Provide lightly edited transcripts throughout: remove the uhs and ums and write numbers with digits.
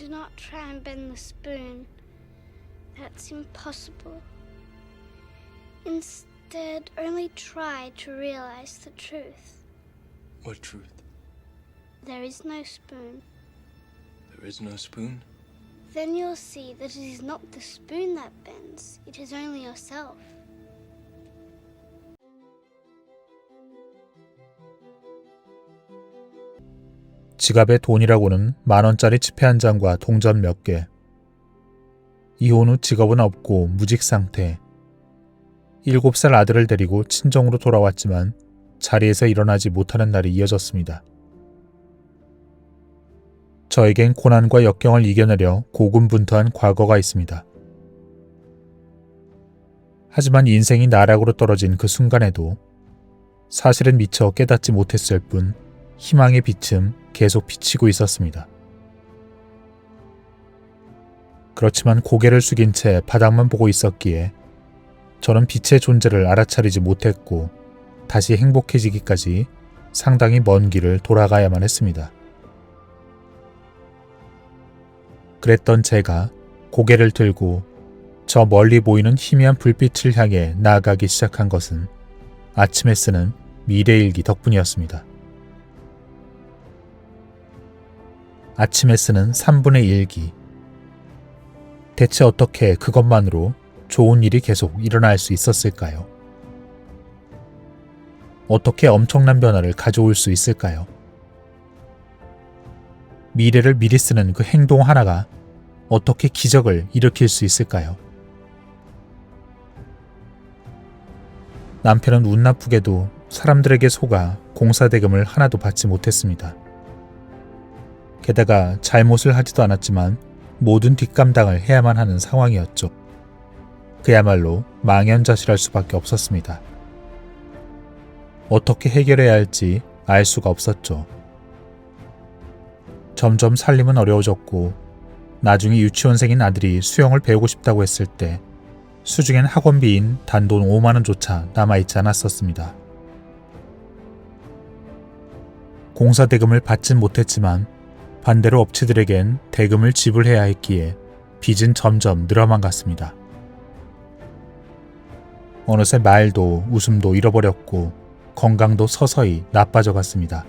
Do not try and bend the spoon. That's impossible. Instead, only try to realize the truth. What truth? There is no spoon. There is no spoon? Then you'll see that it is not the spoon that bends, it is only yourself. 지갑에 돈이라고는 10,000원짜리 지폐 한 장과 동전 몇 개. 이혼 후 직업은 없고 무직 상태. 7살 아들을 데리고 친정으로 돌아왔지만 자리에서 일어나지 못하는 날이 이어졌습니다. 저에겐 고난과 역경을 이겨내려 고군분투한 과거가 있습니다. 하지만 인생이 나락으로 떨어진 그 순간에도 사실은 미처 깨닫지 못했을 뿐 희망의 빛은 계속 비치고 있었습니다. 그렇지만 고개를 숙인 채 바닥만 보고 있었기에 저는 빛의 존재를 알아차리지 못했고 다시 행복해지기까지 상당히 먼 길을 돌아가야만 했습니다. 그랬던 제가 고개를 들고 저 멀리 보이는 희미한 불빛을 향해 나아가기 시작한 것은 아침에 쓰는 미래일기 덕분이었습니다. 아침에 쓰는 3분의 일기. 대체 어떻게 그것만으로 좋은 일이 계속 일어날 수 있었을까요? 어떻게 엄청난 변화를 가져올 수 있을까요? 미래를 미리 쓰는 그 행동 하나가 어떻게 기적을 일으킬 수 있을까요? 남편은 운 나쁘게도 사람들에게 속아 공사대금을 하나도 받지 못했습니다. 게다가 잘못을 하지도 않았지만 모든 뒷감당을 해야만 하는 상황이었죠. 그야말로 망연자실할 수밖에 없었습니다. 어떻게 해결해야 할지 알 수가 없었죠. 점점 살림은 어려워졌고 나중에 유치원생인 아들이 수영을 배우고 싶다고 했을 때 수중엔 학원비인 단돈 5만원조차 남아있지 않았었습니다. 공사대금을 받진 못했지만 반대로 업체들에겐 대금을 지불해야 했기에 빚은 점점 늘어만 갔습니다. 어느새 말도 웃음도 잃어버렸고 건강도 서서히 나빠져 갔습니다.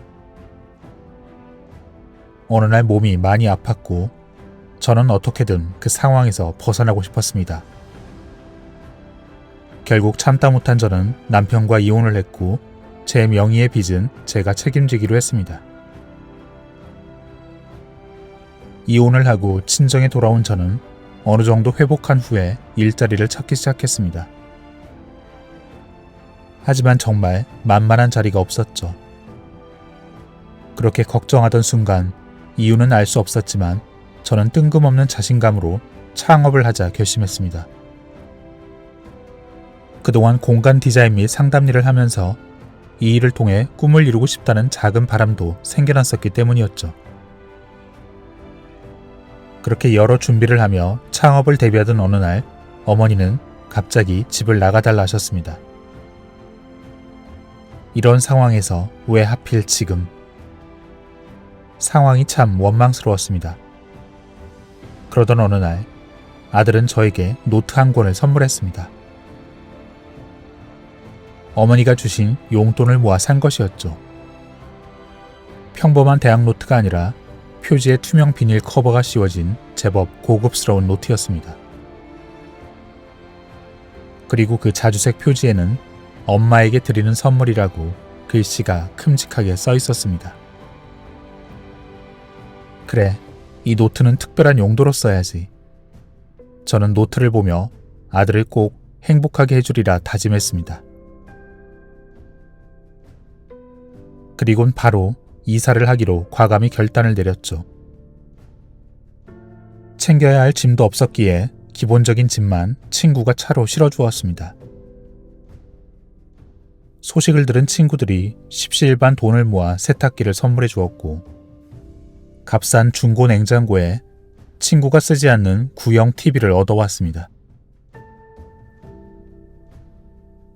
어느 날 몸이 많이 아팠고 저는 어떻게든 그 상황에서 벗어나고 싶었습니다. 결국 참다 못한 저는 남편과 이혼을 했고 제 명의의 빚은 제가 책임지기로 했습니다. 이혼을 하고 친정에 돌아온 저는 어느 정도 회복한 후에 일자리를 찾기 시작했습니다. 하지만 정말 만만한 자리가 없었죠. 그렇게 걱정하던 순간 이유는 알 수 없었지만 저는 뜬금없는 자신감으로 창업을 하자 결심했습니다. 그동안 공간 디자인 및 상담 일을 하면서 이 일을 통해 꿈을 이루고 싶다는 작은 바람도 생겨났었기 때문이었죠. 그렇게 여러 준비를 하며 창업을 대비하던 어느 날 어머니는 갑자기 집을 나가달라 하셨습니다. 이런 상황에서 왜 하필 지금? 상황이 참 원망스러웠습니다. 그러던 어느 날 아들은 저에게 노트 한 권을 선물했습니다. 어머니가 주신 용돈을 모아 산 것이었죠. 평범한 대학 노트가 아니라 표지에 투명 비닐 커버가 씌워진 제법 고급스러운 노트였습니다. 그리고 그 자주색 표지에는 엄마에게 드리는 선물이라고 글씨가 큼직하게 써 있었습니다. 그래, 이 노트는 특별한 용도로 써야지. 저는 노트를 보며 아들을 꼭 행복하게 해주리라 다짐했습니다. 그리곤 바로 이사를 하기로 과감히 결단을 내렸죠. 챙겨야 할 짐도 없었기에 기본적인 짐만 친구가 차로 실어주었습니다. 소식을 들은 친구들이 십시일반 돈을 모아 세탁기를 선물해 주었고 값싼 중고 냉장고에 친구가 쓰지 않는 구형 TV를 얻어왔습니다.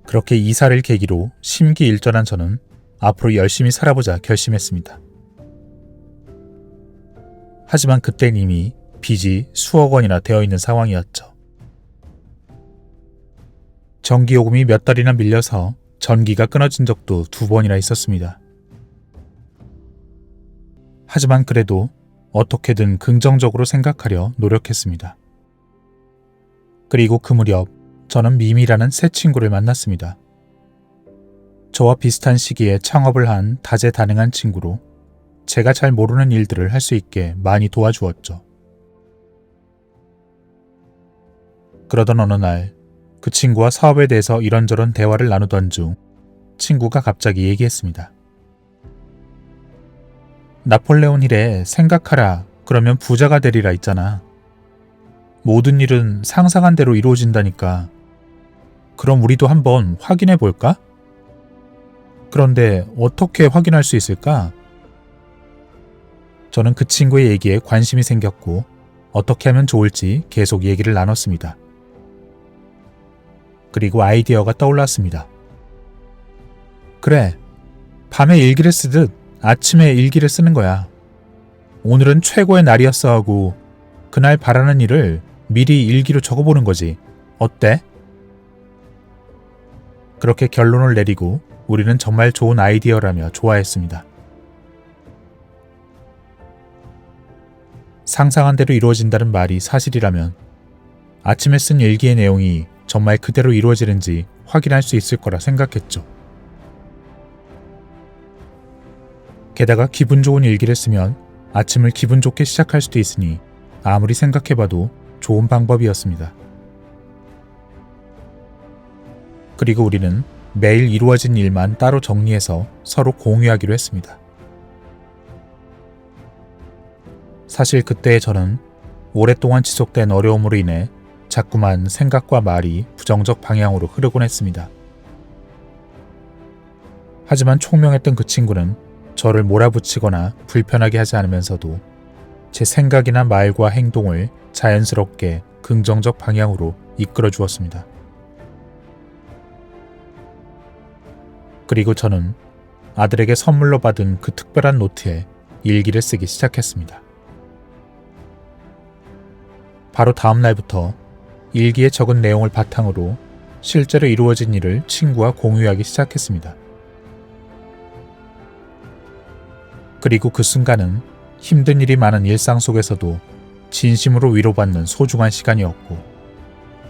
그렇게 이사를 계기로 심기일전한 저는 앞으로 열심히 살아보자 결심했습니다. 하지만 그땐 이미 빚이 수억 원이나 되어 있는 상황이었죠. 전기요금이 몇 달이나 밀려서 전기가 끊어진 적도 2번이나 있었습니다. 하지만 그래도 어떻게든 긍정적으로 생각하려 노력했습니다. 그리고 그 무렵 저는 미미라는 새 친구를 만났습니다. 저와 비슷한 시기에 창업을 한 다재다능한 친구로 제가 잘 모르는 일들을 할 수 있게 많이 도와주었죠. 그러던 어느 날 그 친구와 사업에 대해서 이런저런 대화를 나누던 중 친구가 갑자기 얘기했습니다. 나폴레온 힐에 생각하라 그러면 부자가 되리라 있잖아. 모든 일은 상상한 대로 이루어진다니까. 그럼 우리도 한번 확인해 볼까? 그런데 어떻게 확인할 수 있을까? 저는 그 친구의 얘기에 관심이 생겼고 어떻게 하면 좋을지 계속 얘기를 나눴습니다. 그리고 아이디어가 떠올랐습니다. 그래, 밤에 일기를 쓰듯 아침에 일기를 쓰는 거야. 오늘은 최고의 날이었어 하고 그날 바라는 일을 미리 일기로 적어보는 거지. 어때? 그렇게 결론을 내리고 우리는 정말 좋은 아이디어라며 좋아했습니다. 상상한 대로 이루어진다는 말이 사실이라면 아침에 쓴 일기의 내용이 정말 그대로 이루어지는지 확인할 수 있을 거라 생각했죠. 게다가 기분 좋은 일기를 쓰면 아침을 기분 좋게 시작할 수도 있으니 아무리 생각해봐도 좋은 방법이었습니다. 그리고 우리는 매일 이루어진 일만 따로 정리해서 서로 공유하기로 했습니다. 사실 그때의 저는 오랫동안 지속된 어려움으로 인해 자꾸만 생각과 말이 부정적 방향으로 흐르곤 했습니다. 하지만 총명했던 그 친구는 저를 몰아붙이거나 불편하게 하지 않으면서도 제 생각이나 말과 행동을 자연스럽게 긍정적 방향으로 이끌어 주었습니다. 그리고 저는 아들에게 선물로 받은 그 특별한 노트에 일기를 쓰기 시작했습니다. 바로 다음 날부터 일기에 적은 내용을 바탕으로 실제로 이루어진 일을 친구와 공유하기 시작했습니다. 그리고 그 순간은 힘든 일이 많은 일상 속에서도 진심으로 위로받는 소중한 시간이었고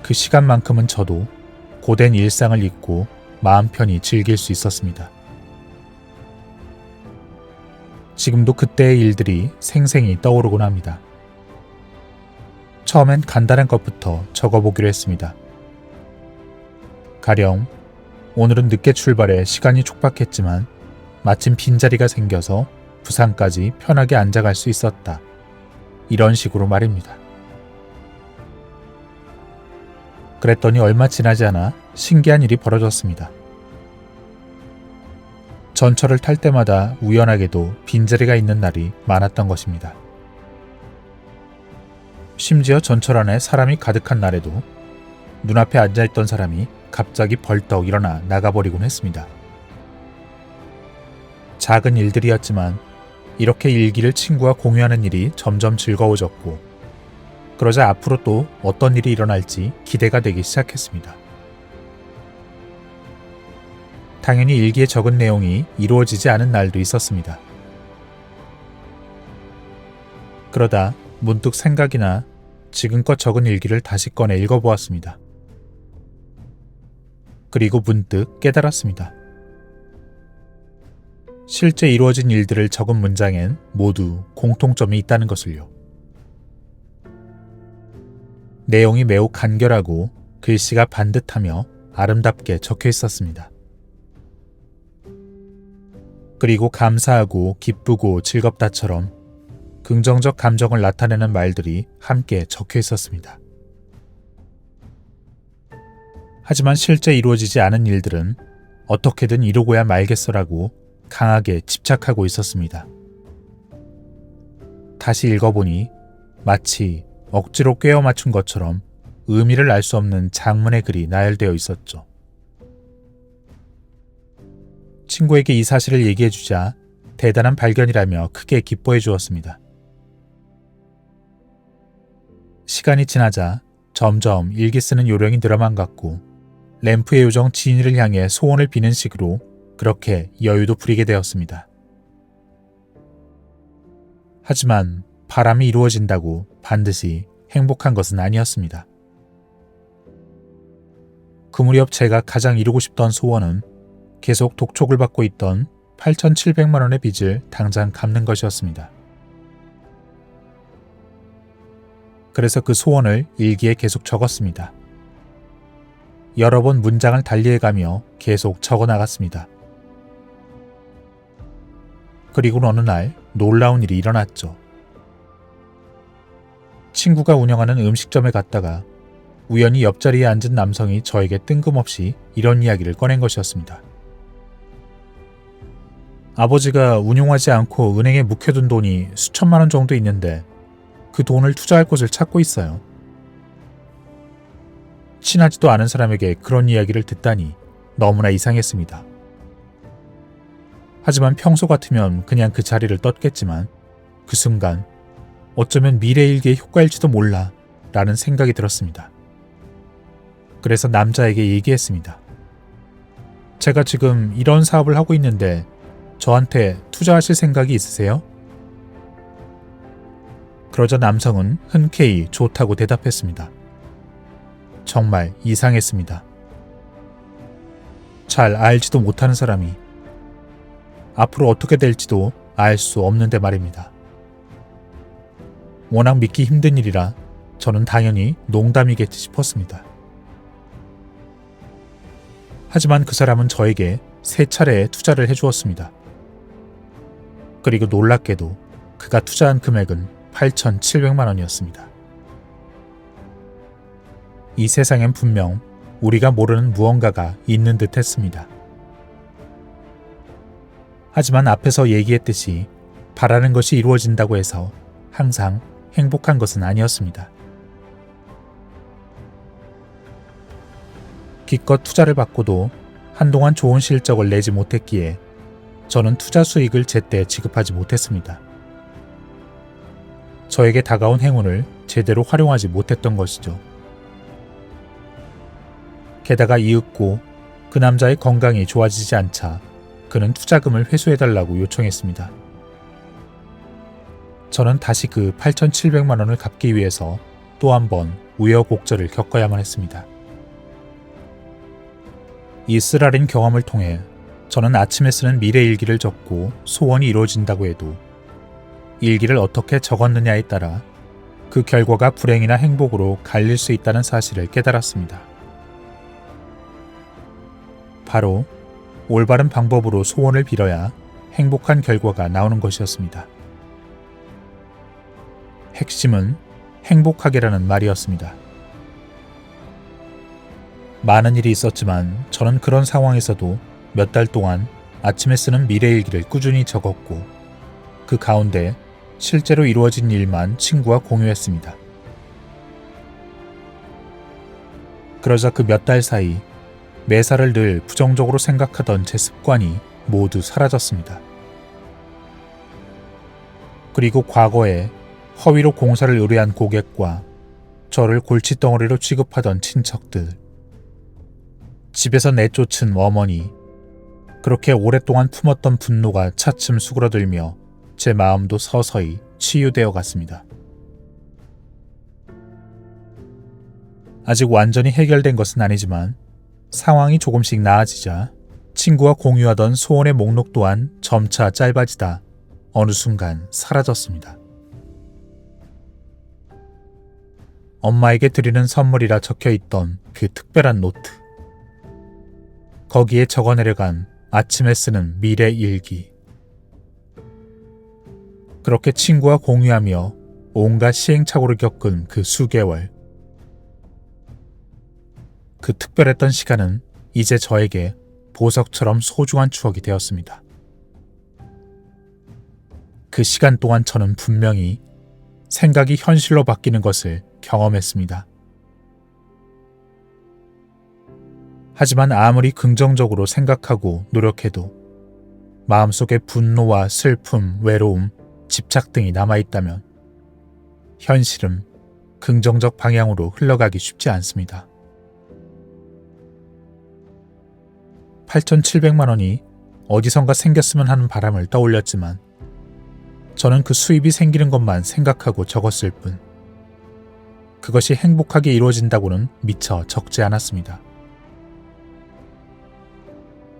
그 시간만큼은 저도 고된 일상을 잊고 마음 편히 즐길 수 있었습니다. 지금도 그때의 일들이 생생히 떠오르곤 합니다. 처음엔 간단한 것부터 적어보기로 했습니다. 가령 오늘은 늦게 출발해 시간이 촉박했지만 마침 빈자리가 생겨서 부산까지 편하게 앉아갈 수 있었다. 이런 식으로 말입니다. 그랬더니 얼마 지나지 않아 신기한 일이 벌어졌습니다. 전철을 탈 때마다 우연하게도 빈자리가 있는 날이 많았던 것입니다. 심지어 전철 안에 사람이 가득한 날에도 눈앞에 앉아있던 사람이 갑자기 벌떡 일어나 나가버리곤 했습니다. 작은 일들이었지만 이렇게 일기를 친구와 공유하는 일이 점점 즐거워졌고 그러자 앞으로 또 어떤 일이 일어날지 기대가 되기 시작했습니다. 당연히 일기에 적은 내용이 이루어지지 않은 날도 있었습니다. 그러다 문득 생각이나 지금껏 적은 일기를 다시 꺼내 읽어보았습니다. 그리고 문득 깨달았습니다. 실제 이루어진 일들을 적은 문장엔 모두 공통점이 있다는 것을요. 내용이 매우 간결하고 글씨가 반듯하며 아름답게 적혀 있었습니다. 그리고 감사하고 기쁘고 즐겁다처럼 긍정적 감정을 나타내는 말들이 함께 적혀 있었습니다. 하지만 실제 이루어지지 않은 일들은 어떻게든 이루고야 말겠어라고 강하게 집착하고 있었습니다. 다시 읽어보니 마치 억지로 꿰어 맞춘 것처럼 의미를 알 수 없는 장문의 글이 나열되어 있었죠. 친구에게 이 사실을 얘기해주자 대단한 발견이라며 크게 기뻐해 주었습니다. 시간이 지나자 점점 일기 쓰는 요령이 늘어만 갔고 램프의 요정 지니를 향해 소원을 비는 식으로 그렇게 여유도 부리게 되었습니다. 하지만 바람이 이루어진다고 반드시 행복한 것은 아니었습니다. 그 무렵 제가 가장 이루고 싶던 소원은 계속 독촉을 받고 있던 8,700만 원의 빚을 당장 갚는 것이었습니다. 그래서 그 소원을 일기에 계속 적었습니다. 여러 번 문장을 달리해가며 계속 적어나갔습니다. 그리고 어느 날 놀라운 일이 일어났죠. 친구가 운영하는 음식점에 갔다가 우연히 옆자리에 앉은 남성이 저에게 뜬금없이 이런 이야기를 꺼낸 것이었습니다. 아버지가 운용하지 않고 은행에 묵혀둔 돈이 수천만 원 정도 있는데 그 돈을 투자할 곳을 찾고 있어요. 친하지도 않은 사람에게 그런 이야기를 듣다니 너무나 이상했습니다. 하지만 평소 같으면 그냥 그 자리를 떴겠지만 그 순간 어쩌면 미래일기의 효과일지도 몰라 라는 생각이 들었습니다. 그래서 남자에게 얘기했습니다. 제가 지금 이런 사업을 하고 있는데 저한테 투자하실 생각이 있으세요? 그러자 남성은 흔쾌히 좋다고 대답했습니다. 정말 이상했습니다. 잘 알지도 못하는 사람이 앞으로 어떻게 될지도 알 수 없는데 말입니다. 워낙 믿기 힘든 일이라 저는 당연히 농담이겠지 싶었습니다. 하지만 그 사람은 저에게 3차례의 투자를 해주었습니다. 그리고 놀랍게도 그가 투자한 금액은 8,700만 원이었습니다. 이 세상엔 분명 우리가 모르는 무언가가 있는 듯 했습니다. 하지만 앞에서 얘기했듯이 바라는 것이 이루어진다고 해서 항상 행복한 것은 아니었습니다. 기껏 투자를 받고도 한동안 좋은 실적을 내지 못했기에 저는 투자 수익을 제때 지급하지 못했습니다. 저에게 다가온 행운을 제대로 활용하지 못했던 것이죠. 게다가 이윽고 그 남자의 건강이 좋아지지 않자 그는 투자금을 회수해달라고 요청했습니다. 저는 다시 그 8,700만 원을 갚기 위해서 또 한 번 우여곡절을 겪어야만 했습니다. 이 쓰라린 경험을 통해 저는 아침에 쓰는 미래일기를 적고 소원이 이루어진다고 해도 일기를 어떻게 적었느냐에 따라 그 결과가 불행이나 행복으로 갈릴 수 있다는 사실을 깨달았습니다. 바로 올바른 방법으로 소원을 빌어야 행복한 결과가 나오는 것이었습니다. 핵심은 행복하게라는 말이었습니다. 많은 일이 있었지만 저는 그런 상황에서도 몇 달 동안 아침에 쓰는 미래일기를 꾸준히 적었고 그 가운데 실제로 이루어진 일만 친구와 공유했습니다. 그러자 그 몇 달 사이 매사를 늘 부정적으로 생각하던 제 습관이 모두 사라졌습니다. 그리고 과거에 허위로 공사를 의뢰한 고객과 저를 골칫덩어리로 취급하던 친척들, 집에서 내쫓은 어머니, 그렇게 오랫동안 품었던 분노가 차츰 수그러들며 제 마음도 서서히 치유되어 갔습니다. 아직 완전히 해결된 것은 아니지만 상황이 조금씩 나아지자 친구와 공유하던 소원의 목록 또한 점차 짧아지다 어느 순간 사라졌습니다. 엄마에게 드리는 선물이라 적혀있던 그 특별한 노트. 거기에 적어내려간 아침에 쓰는 미래 일기. 그렇게 친구와 공유하며 온갖 시행착오를 겪은 그 수개월. 그 특별했던 시간은 이제 저에게 보석처럼 소중한 추억이 되었습니다. 그 시간 동안 저는 분명히 생각이 현실로 바뀌는 것을 경험했습니다. 하지만 아무리 긍정적으로 생각하고 노력해도 마음속에 분노와 슬픔, 외로움, 집착 등이 남아있다면 현실은 긍정적 방향으로 흘러가기 쉽지 않습니다. 8,700만 원이 어디선가 생겼으면 하는 바람을 떠올렸지만 저는 그 수입이 생기는 것만 생각하고 적었을 뿐 그것이 행복하게 이루어진다고는 미처 적지 않았습니다.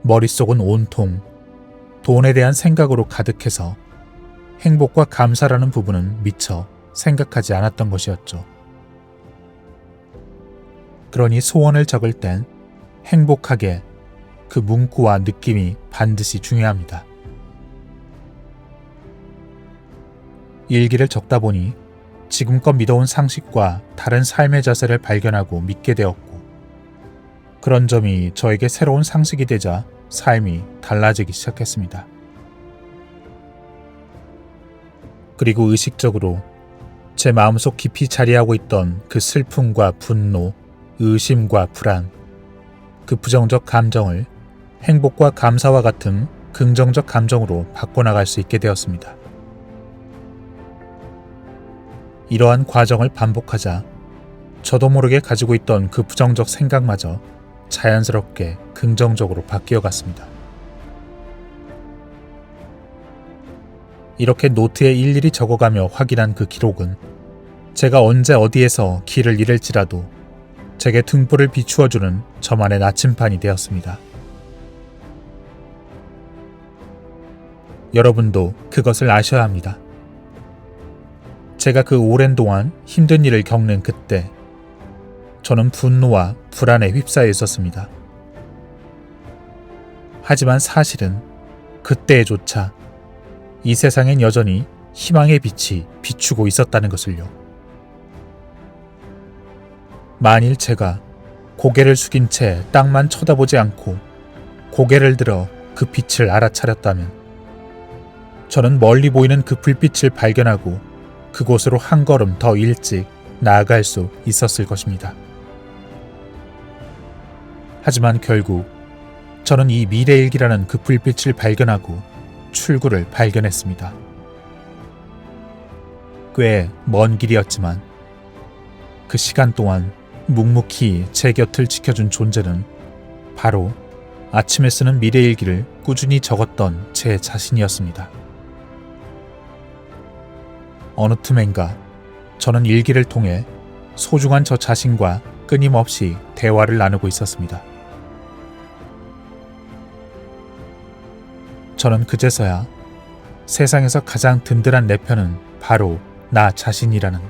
머릿속은 온통 돈에 대한 생각으로 가득해서 행복과 감사라는 부분은 미처 생각하지 않았던 것이었죠. 그러니 소원을 적을 땐 행복하게 그 문구와 느낌이 반드시 중요합니다. 일기를 적다 보니 지금껏 믿어온 상식과 다른 삶의 자세를 발견하고 믿게 되었고 그런 점이 저에게 새로운 상식이 되자 삶이 달라지기 시작했습니다. 그리고 의식적으로 제 마음속 깊이 자리하고 있던 그 슬픔과 분노, 의심과 불안, 그 부정적 감정을 행복과 감사와 같은 긍정적 감정으로 바꿔나갈 수 있게 되었습니다. 이러한 과정을 반복하자 저도 모르게 가지고 있던 그 부정적 생각마저 자연스럽게 긍정적으로 바뀌어갔습니다. 이렇게 노트에 일일이 적어가며 확인한 그 기록은 제가 언제 어디에서 길을 잃을지라도 제게 등불을 비추어주는 저만의 나침반이 되었습니다. 여러분도 그것을 아셔야 합니다. 제가 그 오랜 동안 힘든 일을 겪는 그때 저는 분노와 불안에 휩싸여 있었습니다. 하지만 사실은 그때에조차 이 세상엔 여전히 희망의 빛이 비추고 있었다는 것을요. 만일 제가 고개를 숙인 채 땅만 쳐다보지 않고 고개를 들어 그 빛을 알아차렸다면 저는 멀리 보이는 그 불빛을 발견하고 그곳으로 한 걸음 더 일찍 나아갈 수 있었을 것입니다. 하지만 결국 저는 이 미래일기라는 그 불빛을 발견하고 출구를 발견했습니다. 꽤 먼 길이었지만 그 시간 동안 묵묵히 제 곁을 지켜준 존재는 바로 아침에 쓰는 미래일기를 꾸준히 적었던 제 자신이었습니다. 어느 틈엔가 저는 일기를 통해 소중한 저 자신과 끊임없이 대화를 나누고 있었습니다. 저는 그제서야 세상에서 가장 든든한 내 편은 바로 나 자신이라는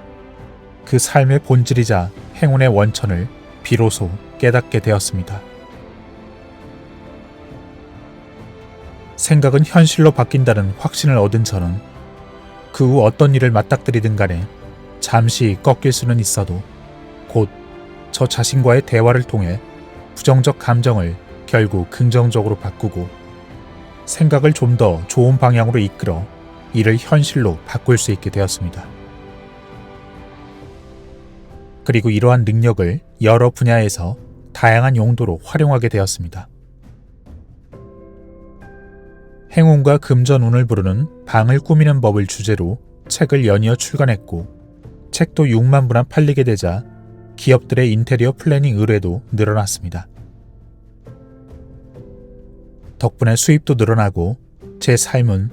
그 삶의 본질이자 행운의 원천을 비로소 깨닫게 되었습니다. 생각은 현실로 바뀐다는 확신을 얻은 저는 그 후 어떤 일을 맞닥뜨리든 간에 잠시 꺾일 수는 있어도 곧 저 자신과의 대화를 통해 부정적 감정을 결국 긍정적으로 바꾸고 생각을 좀 더 좋은 방향으로 이끌어 이를 현실로 바꿀 수 있게 되었습니다. 그리고 이러한 능력을 여러 분야에서 다양한 용도로 활용하게 되었습니다. 행운과 금전운을 부르는 방을 꾸미는 법을 주제로 책을 연이어 출간했고 책도 6만 부나 팔리게 되자 기업들의 인테리어 플래닝 의뢰도 늘어났습니다. 덕분에 수입도 늘어나고 제 삶은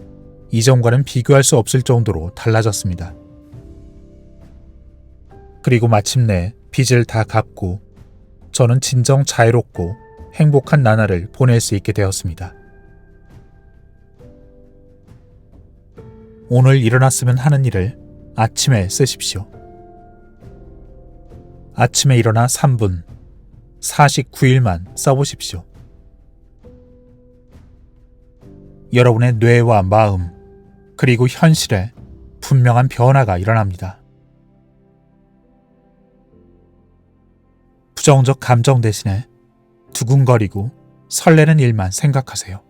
이전과는 비교할 수 없을 정도로 달라졌습니다. 그리고 마침내 빚을 다 갚고 저는 진정 자유롭고 행복한 나날을 보낼 수 있게 되었습니다. 오늘 일어났으면 하는 일을 아침에 쓰십시오. 아침에 일어나 3분, 49일만 써보십시오. 여러분의 뇌와 마음, 그리고 현실에 분명한 변화가 일어납니다. 부정적 감정 대신에 두근거리고 설레는 일만 생각하세요.